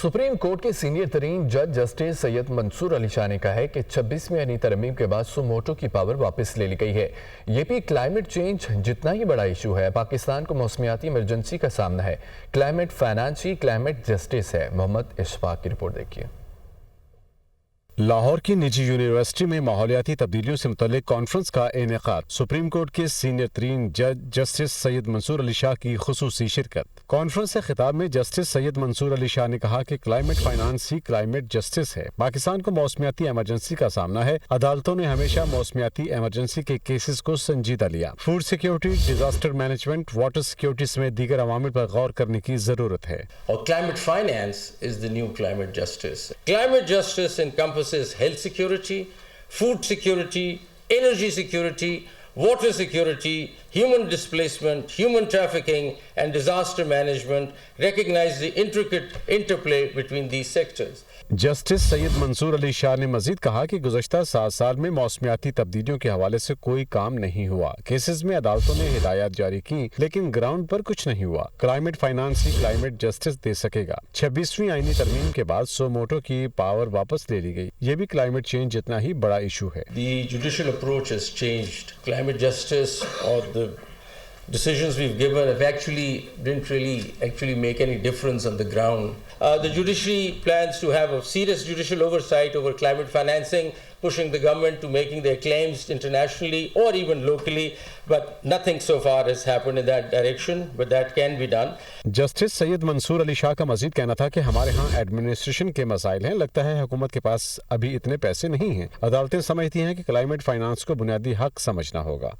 Supreme court के senior तरीन जज जस्टिस सैयद मंसूर अली शाह ने कहा है कि 26वीं आईनी तरमीम के बाद सो मोटो की पावर वापस ले ली गई है। ये भी क्लाइमेट चेंज जितना ही बड़ा इशू है। पाकिस्तान को मौसमियाती इमरजेंसी का सामना है। क्लाइमेट फाइनेंस ही क्लाइमेट जस्टिस है। मोहम्मद इशफाक की रिपोर्ट देखिए। लाहौर की निजी यूनिवर्सिटी में माहौलियाती तब्दीलियों से मुतल्लिक कॉन्फ्रेंस का इनेकाद। सुप्रीम कोर्ट के सीनियर तरीन जज जस्टिस सैयद मंसूर अली शाह की खुसूसी शिरकत। कॉन्फ्रेंस से खिताब में जस्टिस सैयद मंसूर अली शाह ने कहा कि क्लाइमेट फाइनेंस ही क्लाइमेट जस्टिस है। पाकिस्तान को मौसमियाती इमरजेंसी का सामना है। अदालतों ने हमेशा मौसमियाती इमरजेंसी के केसेस को संजीदा लिया। Food security, disaster management, water security समेत दीगर अवामिल पर गौर करने की जरूरत है। और climate finance is the new climate justice. Climate justice encompasses health security, food security, energy security, water security, human displacement, human trafficking, and disaster management, recognize the intricate interplay between these sectors. Justice Syed Mansoor Ali Shah ने मजीद कहा कि गुज़श्ता 7 साल में मौसमियाती तब्दीलियों के हवाले से कोई काम नहीं हुआ। केसेस में अदालतों ने हिदायत जारी की, लेकिन ग्राउंड पर कुछ नहीं हुआ। क्लाइमेट फाइनेंस ही क्लाइमेट जस्टिस दे सकेगा। 26वीं आईनी तरमीम के बाद सो मोटो की पावर वापस ले ली गई। ये भी क्लाइमेट चेंज जितना ही बड़ा इशू है। The judicial approach has changed. Climate justice or the decisions we've given have didn't really make any difference on the ground. The judiciary plans to have a serious judicial oversight over climate financing, pushing the government to making their claims internationally or even locally, but nothing so far has happened in that direction, but that can be done. Justice Syed Mansoor Ali Shah का मजीद कहना था कि हमारे यहाँ administration के मसाइल हैं। लगता है हुकूमत के पास अभी इतने पैसे नहीं हैं। अदालतें समझती हैं कि क्लाइमेट फाइनेंस को बुनियादी हक समझना होगा।